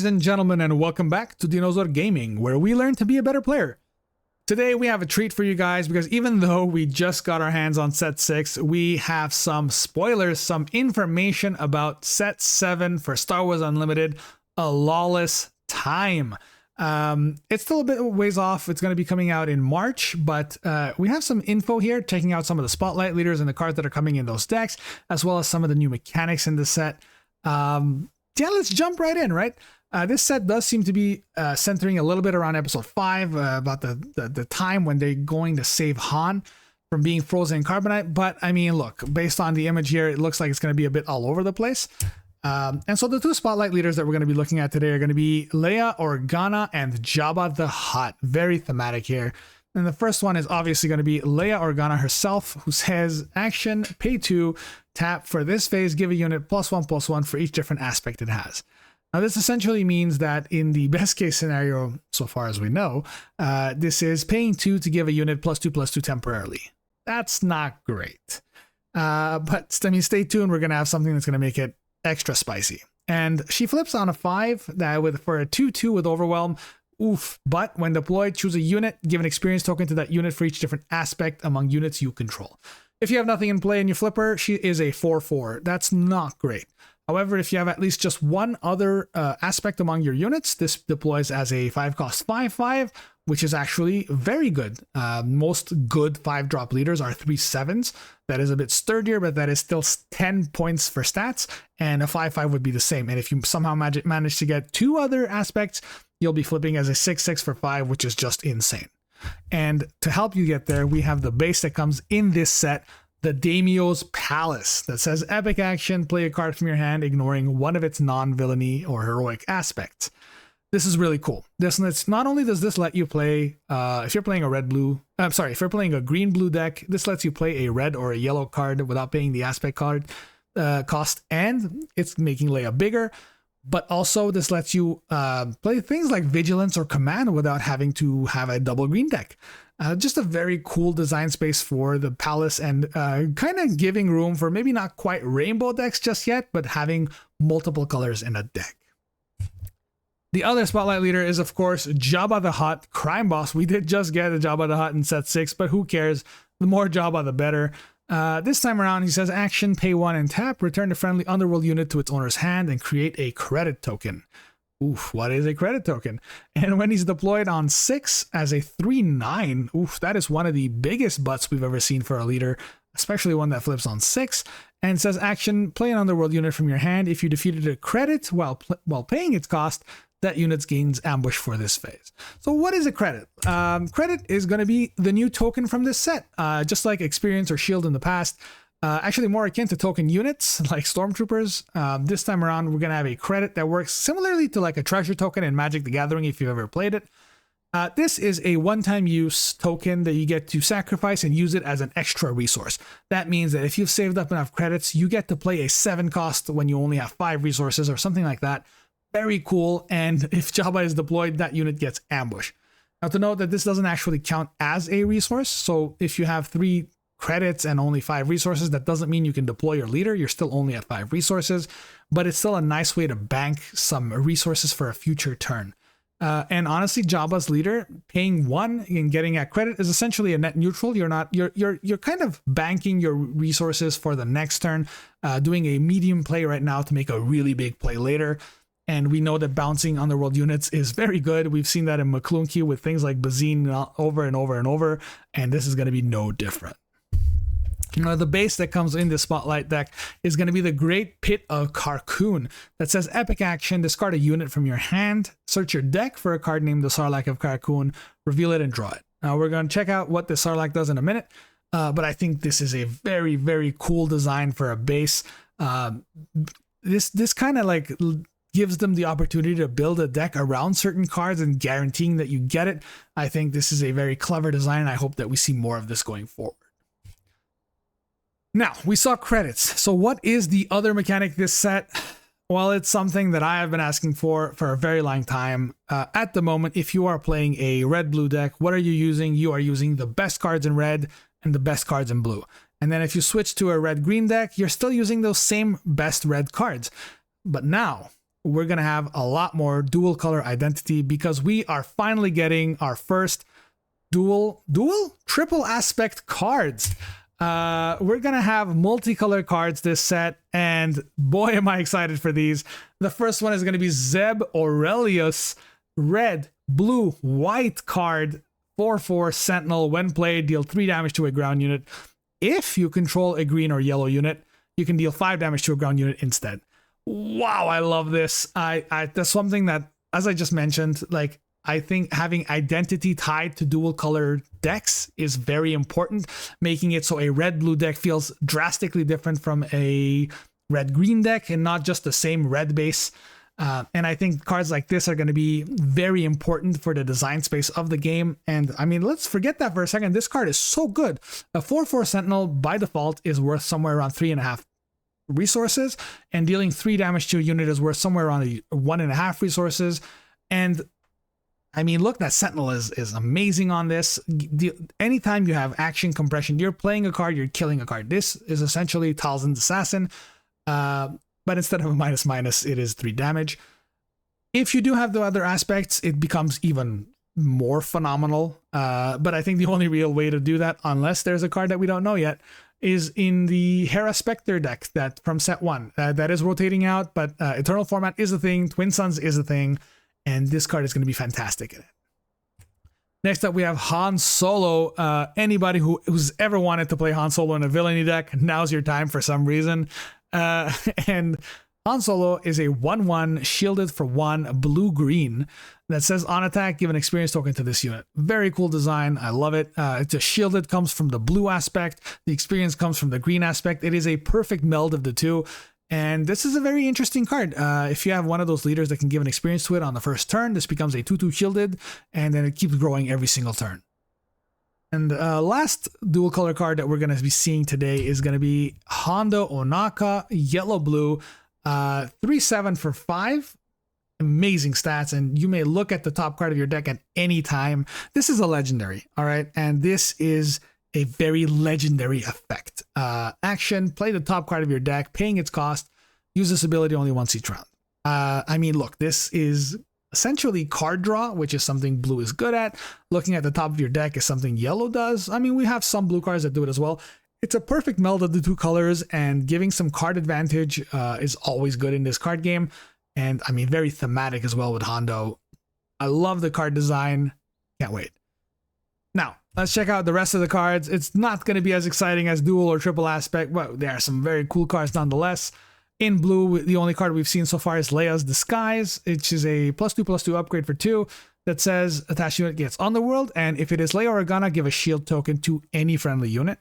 and gentlemen, and welcome back to Dinozor Gaming, where we learn to be a better player. Today we have a treat for you guys because even though we just got our hands on set 6, we have some spoilers, some information about set 7 for Star Wars Unlimited, A Lawless Time. It's still a bit ways off. It's going to be coming out in March, but we have some info here, checking out some of the spotlight leaders and the cards that are coming in those decks, as well as some of the new mechanics in the set. Yeah, let's jump right in, right? This set does seem to be centering a little bit around episode 5, about the time when they're going to save Han from being frozen in carbonite. But I mean, look, based on the image here, it looks like it's going to be a bit all over the place. And so the two spotlight leaders that we're going to be looking at today are going to be Leia Organa and Jabba the Hutt. Very thematic here. And the first one is obviously going to be Leia Organa herself, who says, action, pay 2, tap for this phase, give a unit +1/+1 for each different aspect it has. Now, this essentially means that in the best case scenario, so far as we know, this is paying 2 to give a unit +2/+2 temporarily. That's not great. But I mean, stay tuned. We're going to have something that's going to make it extra spicy. And she flips on a 5 that for a 2/2 with Overwhelm. Oof. But when deployed, choose a unit, give an experience token to that unit for each different aspect among units you control. If you have nothing in play in your flipper, she is a 4/4. That's not great. However, if you have at least just one other aspect among your units, this deploys as a 5-cost 5/5, which is actually very good. Most good 5-drop leaders are 3/7s. That is a bit sturdier, but that is still 10 points for stats, and a 5/5 would be the same. And if you somehow manage to get 2 other aspects, you'll be flipping as a 6/6 for 5, which is just insane. And to help you get there, we have the base that comes in this set, the Daimyo's Palace, that says epic action, play a card from your hand, ignoring one of its non-villainy or heroic aspects. This is really cool. Not only does this let you play, if you're playing if you're playing a green-blue deck, this lets you play a red or a yellow card without paying the aspect card cost, and it's making Leia bigger. But also this lets you play things like Vigilance or Command without having to have a double green deck. Just a very cool design space for the Palace, and kind of giving room for maybe not quite rainbow decks just yet, but having multiple colors in a deck. The other spotlight leader is, of course, Jabba the Hutt, Crime Boss. We did just get a Jabba the Hutt in set 6, but who cares? The more Jabba, the better. This time around, he says, action, pay 1 and tap, return the friendly underworld unit to its owner's hand, and create a credit token. Oof, what is a credit token? And when he's deployed on 6 as a 3/9, oof, that is one of the biggest butts we've ever seen for a leader, especially one that flips on 6, and says, action, play an underworld unit from your hand. If you defeated a credit while paying its cost, that unit gains ambush for this phase. So what is a credit? Credit is going to be the new token from this set, just like experience or shield in the past. Actually more akin to token units like stormtroopers. This time around, we're going to have a credit that works similarly to like a treasure token in Magic the Gathering if you've ever played it. This is a one-time use token that you get to sacrifice and use it as an extra resource. That means that if you've saved up enough credits, you get to play a 7-cost when you only have 5 resources or something like that. Very cool. And if Jabba is deployed, that unit gets ambush. Now, to note that this doesn't actually count as a resource. So if you have 3 credits and only 5 resources, that doesn't mean you can deploy your leader. You're still only at 5 resources, but it's still a nice way to bank some resources for a future turn. And honestly, Jabba's leader paying 1 and getting a credit is essentially a net neutral. You're kind of banking your resources for the next turn, doing a medium play right now to make a really big play later. And we know that bouncing underworld units is very good. We've seen that in McClunky with things like Bazine over and over and over, and this is going to be no different. Now, the base that comes in this spotlight deck is going to be the Great Pit of Carkoon that says epic action, discard a unit from your hand, search your deck for a card named the Sarlacc of Carkoon, reveal it and draw it. Now we're going to check out what the Sarlacc does in a minute, but I think this is a very, very cool design for a base. This kind of like gives them the opportunity to build a deck around certain cards and guaranteeing that you get it. I think this is a very clever design, and I hope that we see more of this going forward. Now, we saw credits. So what is the other mechanic this set? Well, it's something that I have been asking for a very long time. At the moment, if you are playing a red-blue deck, what are you using? You are using the best cards in red and the best cards in blue. And then if you switch to a red-green deck, you're still using those same best red cards. But now, we're going to have a lot more dual color identity because we are finally getting our first triple aspect cards. We're going to have multicolor cards this set, and boy, am I excited for these. The first one is going to be Zeb Aurelius, red, blue, white card, 4/4 Sentinel. When played, deal 3 damage to a ground unit. If you control a green or yellow unit, you can deal 5 damage to a ground unit instead. Wow, I love this. That's something that, as I just mentioned, like, I think having identity tied to dual color decks is very important, making it so a red-blue deck feels drastically different from a red-green deck and not just the same red base. And I think cards like this are going to be very important for the design space of the game. And I mean, let's forget that for a second. This card is so good. A 4/4 Sentinel by default is worth somewhere around 3.5 resources, and dealing 3 damage to a unit is worth somewhere around 1.5 resources. And I mean, look, that Sentinel is amazing on this. Anytime you have action compression, you're playing a card, you're killing a card. This is essentially Talzin's Assassin. But instead of a --, it is 3 damage. If you do have the other aspects, it becomes even more phenomenal. But I think the only real way to do that, unless there's a card that we don't know yet, is in the Hera Spectre deck that from set 1. That is rotating out, but Eternal Format is a thing, Twin Suns is a thing, and this card is going to be fantastic in it. Next up, we have Han Solo. Anybody who's ever wanted to play Han Solo in a villainy deck, now's your time for some reason. And Han Solo is a 1/1 shielded for 1 blue-green that says on attack, give an experience token to this unit. Very cool design. I love it. It's a shielded, comes from the blue aspect. The experience comes from the green aspect. It is a perfect meld of the two. And this is a very interesting card. If you have one of those leaders that can give an experience to it on the first turn, this becomes a 2/2 shielded, and then it keeps growing every single turn. And last dual color card that we're going to be seeing today is going to be Hondo Onaka, yellow-blue, 3/7 for 5. Amazing stats, and you may look at the top card of your deck at any time. This is a legendary, all right? And this is a very legendary effect. Action, play the top card of your deck, paying its cost, use this ability only once each round. I mean, look, this is essentially card draw, which is something blue is good at. Looking at the top of your deck is something yellow does. I mean, we have some blue cards that do it as well. It's a perfect meld of the two colors, and giving some card advantage is always good in this card game. And I mean, very thematic as well with Hondo. I love the card design. Can't wait. Now, let's check out the rest of the cards. It's not going to be as exciting as dual or triple aspect, but there are some very cool cards nonetheless. In blue, the only card we've seen so far is Leia's Disguise, which is a +2/+2 upgrade for 2 that says attached unit gets underworld, and if it is Leia Organa, give a shield token to any friendly unit.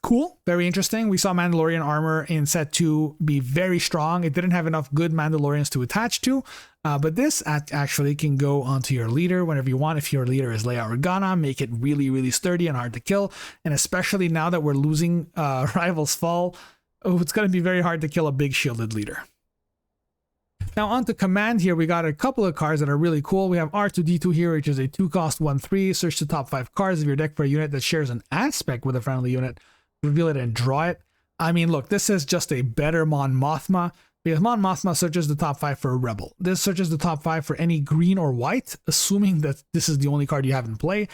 Cool, very interesting. We saw Mandalorian armor in set 2 be very strong. It didn't have enough good Mandalorians to attach to, but this actually can go onto your leader whenever you want. If your leader is Leia Organa, make it really, really sturdy and hard to kill. And especially now that we're losing Rival's Fall, it's going to be very hard to kill a big shielded leader. Now on to command here, we got a couple of cards that are really cool. We have R2D2 here, which is a 2-cost 1/3. Search the top 5 cards of your deck for a unit that shares an aspect with a friendly unit. Reveal it and draw it. I mean, look, this is just a better Mon Mothma, because Mon Mothma searches the top 5 for a rebel. This searches the top 5 for any green or white, assuming that this is the only card you have in play.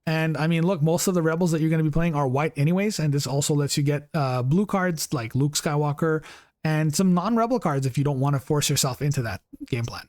And I mean, look, most of the rebels that you're going to be playing are white anyways, and this also lets you get blue cards like Luke Skywalker and some non-rebel cards if you don't want to force yourself into that game plan.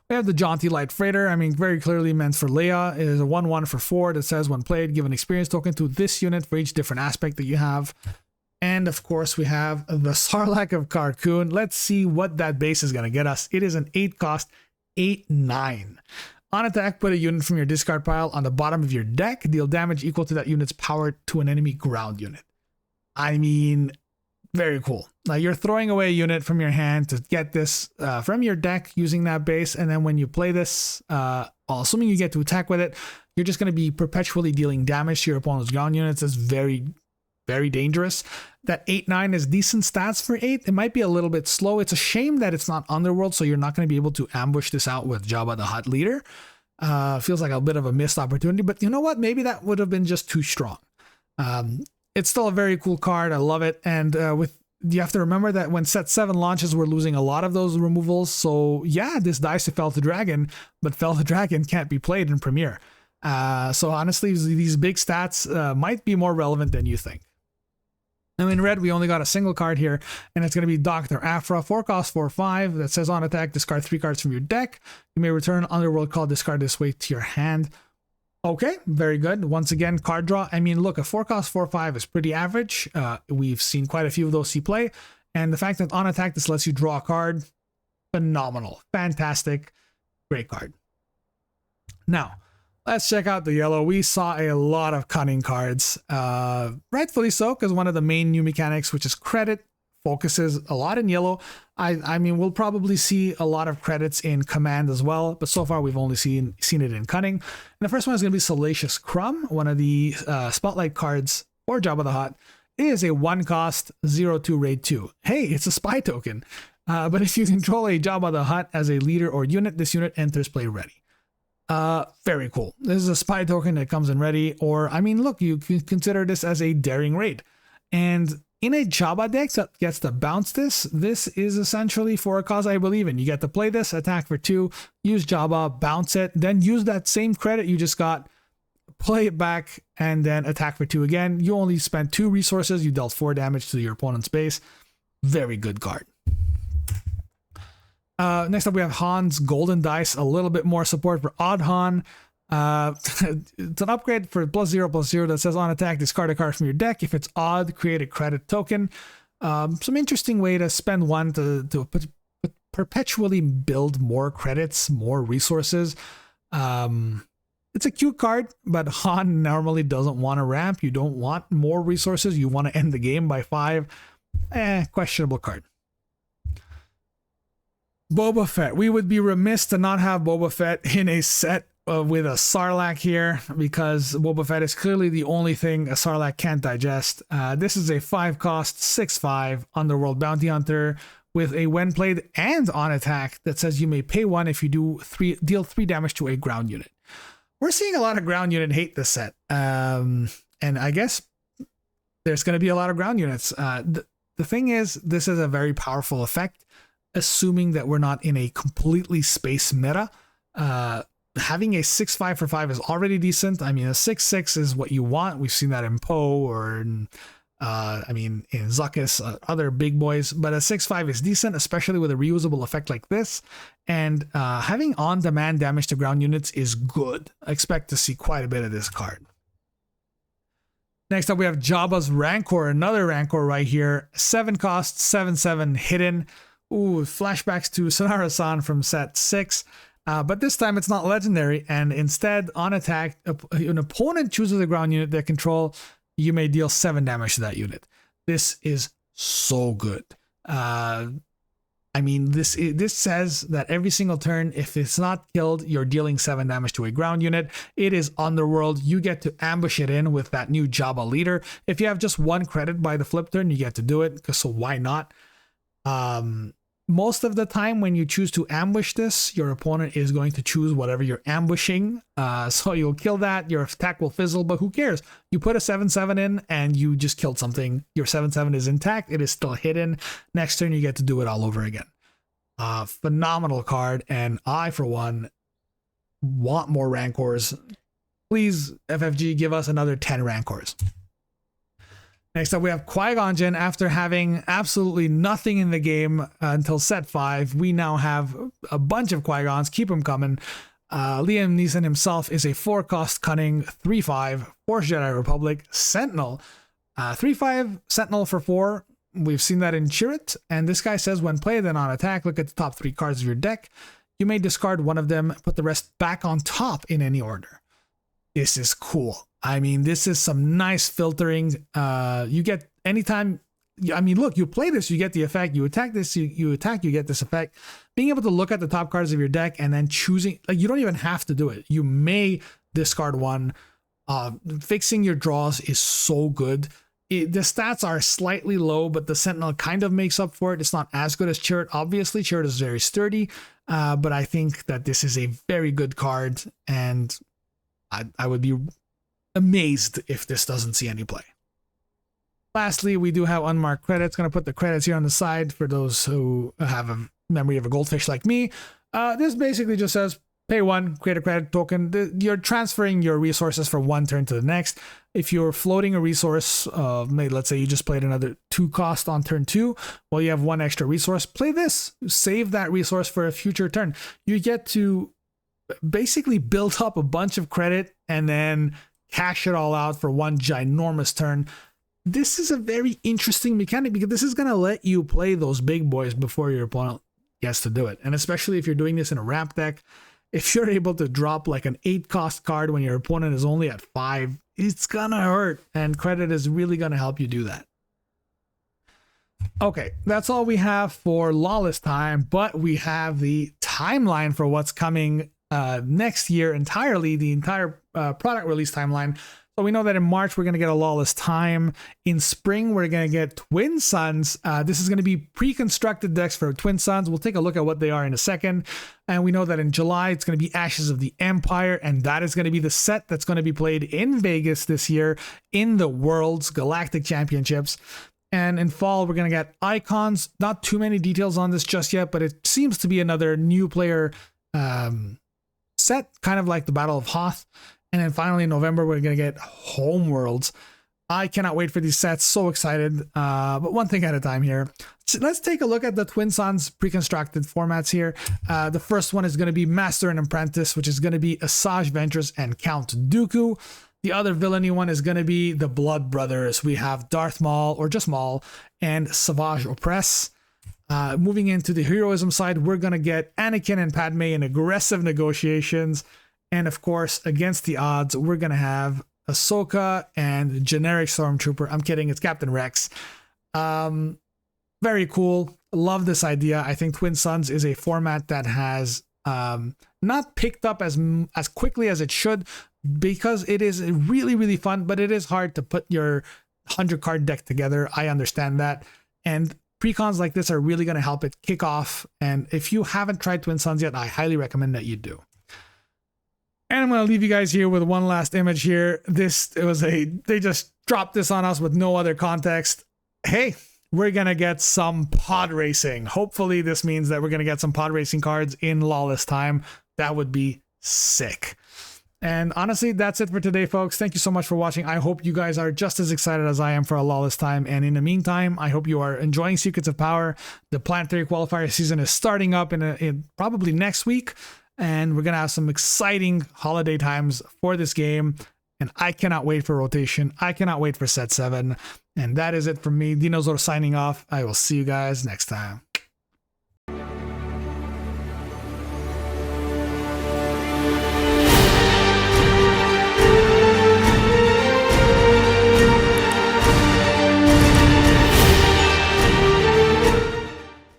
We have the Jaunty Light Freighter. I mean, very clearly meant for Leia. It is a 1/1 for 4 that says when played, give an experience token to this unit for each different aspect that you have. And of course, we have the Sarlacc of Carkoon. Let's see what that base is going to get us. It is an 8-cost 8/9. On attack, put a unit from your discard pile on the bottom of your deck. Deal damage equal to that unit's power to an enemy ground unit. I mean, very cool. Now you're throwing away a unit from your hand to get this from your deck using that base, and then when you play this, assuming you get to attack with it, you're just going to be perpetually dealing damage to your opponent's ground units. That's very, very dangerous. That 8/9 is decent stats for 8. It might be a little bit slow. It's a shame that it's not Underworld, so you're not going to be able to ambush this out with Jabba the Hutt leader. Feels like a bit of a missed opportunity, but you know what? Maybe that would have been just too strong. It's still a very cool card. I love it. And with you have to remember that when set 7 launches, we're losing a lot of those removals. So yeah, this dies to Fell to Dragon, but Fell to Dragon can't be played in Premiere. So honestly, these big stats might be more relevant than you think. Now in red, we only got a single card here, and it's going to be Dr. Aphra, 4 cost 4/5, that says on attack, discard 3 cards from your deck. You may return Underworld card, discard this way to your hand. Okay, very good. Once again, card draw. I mean, look, a 4 cost 4/5 is pretty average. We've seen quite a few of those see play, and the fact that on attack this lets you draw a card, phenomenal, fantastic, great card. Now, let's check out the yellow. We saw a lot of Cunning cards, rightfully so, because one of the main new mechanics, which is credit, focuses a lot in yellow. I mean, we'll probably see a lot of credits in Command as well, but so far we've only seen it in Cunning. And the first one is going to be Salacious Crumb, one of the Spotlight cards for Jabba the Hutt. It is a 1 cost 0/2 raid 2. Hey, it's a spy token. But if you control a Jabba the Hutt as a leader or unit, this unit enters play ready. Very cool. This is a spy token that comes in ready, or I mean, look, you can consider this as a daring raid. And in a Jabba deck that gets to bounce this is essentially for a cause I believe in. You get to play this, attack for 2, use Jabba, bounce it, then use that same credit you just got, play it back, and then attack for 2 again. You only spent 2 resources, you dealt 4 damage to your opponent's base. Very good card. Next up, we have Han's Golden Dice, a little bit more support for Odd Han. It's an upgrade for +0/+0 that says on attack, discard a card from your deck. If it's odd, create a credit token. Some interesting way to spend 1 to perpetually build more credits, more resources. It's a cute card, but Han normally doesn't want to ramp. You don't want more resources. You want to end the game by 5. Questionable card. Boba Fett. We would be remiss to not have Boba Fett in a set with a Sarlacc here, because Boba Fett is clearly the only thing a Sarlacc can't digest. This is a 5 cost 6/5 Underworld Bounty Hunter with a when played and on attack that says you may pay 1 if you deal 3 damage to a ground unit. We're seeing a lot of ground unit hate this set, and I guess there's going to be a lot of ground units. The thing is, this is a very powerful effect, assuming that we're not in a completely space meta. Having a 6/5 for 5 is already decent. I mean, a 6/6 is what you want. We've seen that in Poe or in, in Zuckuss, other big boys, but a 6/5 is decent, especially with a reusable effect like this. And having on-demand damage to ground units is good. I expect to see quite a bit of this card. Next up, we have Jabba's Rancor, another Rancor right here. 7 cost, 7/7 hidden. Ooh, flashbacks to Sonara-san from set 6. But this time it's not legendary, and instead, on attack, an opponent chooses a ground unit they control, you may deal 7 damage to that unit. This is so good. This says that every single turn, if it's not killed, you're dealing 7 damage to a ground unit. It is Underworld. You get to ambush it in with that new Jabba leader. If you have just 1 credit by the flip turn, you get to do it, so why not? Most of the time when you choose to ambush this, your opponent is going to choose whatever you're ambushing. So you'll kill that, your attack will fizzle, but who cares? You put a 7/7 in and you just killed something. Your 7/7 is intact, it is still hidden. Next turn you get to do it all over again. Phenomenal card, and I, for one, want more Rancors. Please, FFG, give us another 10 Rancors. Next up, we have Qui-Gon Jinn. After having absolutely nothing in the game until set 5, we now have a bunch of Qui-Gons. Keep them coming. Liam Neeson himself is a 4 cost Cunning, 3/5 Force Jedi Republic Sentinel. 3/5 Sentinel for 4. We've seen that in Chirrut. And this guy says when played and on attack, look at the top 3 cards of your deck. You may discard one of them, put the rest back on top in any order. This is cool. I mean, this is some nice filtering. You get anytime, I mean, look, you play this, you get the effect. You attack this, you attack, you get this effect. Being able to look at the top cards of your deck and then choosing, like, you don't even have to do it. You may discard 1. Fixing your draws is so good. The stats are slightly low, but the Sentinel kind of makes up for it. It's not as good as Chirrut. Obviously, Chirrut is very sturdy, but I think that this is a very good card, and I would be amazed if this doesn't see any play. Lastly, we do have unmarked credits. Going to put the credits here on the side for those who have a memory of a goldfish like me. This basically just says pay 1, create a credit token. You're transferring your resources from one turn to the next. If you're floating a resource, maybe let's say you just played another 2 cost on turn 2, well, you have 1 extra resource. Play this, save that resource for a future turn. You get to basically build up a bunch of credit and then cash it all out for 1 ginormous turn. This is a very interesting mechanic because this is going to let you play those big boys before your opponent gets to do it. And especially if you're doing this in a ramp deck, if you're able to drop like an 8 cost card when your opponent is only at 5, it's gonna hurt, and credit is really gonna help you do that. Okay, that's all we have for Lawless Time, but we have the timeline for what's coming next year entirely, the entire product release timeline. So we know that in March, we're going to get A Lawless Time. In spring, we're going to get Twin Suns. This is going to be pre-constructed decks for Twin Suns. We'll take a look at what they are in a second. And we know that in July, it's going to be Ashes of the Empire. And that is going to be the set that's going to be played in Vegas this year in the World's Galactic Championships. And in fall, we're going to get Icons. Not too many details on this just yet, but it seems to be another new player set, kind of like the Battle of Hoth. And then finally in November, we're going to get Homeworlds. I cannot wait for these sets. So excited. But one thing at a time here. So let's take a look at the Twin Suns pre-constructed formats here. The first one is going to be Master and Apprentice, which is going to be Asajj Ventress and Count Dooku. The other villainy one is going to be the Blood Brothers. We have Darth Maul, or just Maul, and Savage Opress. Moving into the heroism side, we're going to get Anakin and Padme in aggressive negotiations. And of course, against the odds, we're going to have Ahsoka and generic Stormtrooper. I'm kidding, it's Captain Rex. Very cool. Love this idea. I think Twin Suns is a format that has not picked up as quickly as it should, because it is really, really fun, but it is hard to put your 100 card deck together. I understand that. And precons like this are really going to help it kick off. And if you haven't tried Twin Suns yet, I highly recommend that you do. And I'm going to leave you guys here with one last image here. They just dropped this on us with no other context. Hey, we're going to get some pod racing. Hopefully this means that we're going to get some pod racing cards in Lawless Time. That would be sick. And honestly, that's it for today, folks. Thank you so much for watching. I hope you guys are just as excited as I am for A Lawless Time. And in the meantime, I hope you are enjoying Secrets of Power. The Planetary Qualifier season is starting up in probably next week. And we're going to have some exciting holiday times for this game. And I cannot wait for rotation. I cannot wait for set 7. And that is it from me, Dinozor, signing off. I will see you guys next time.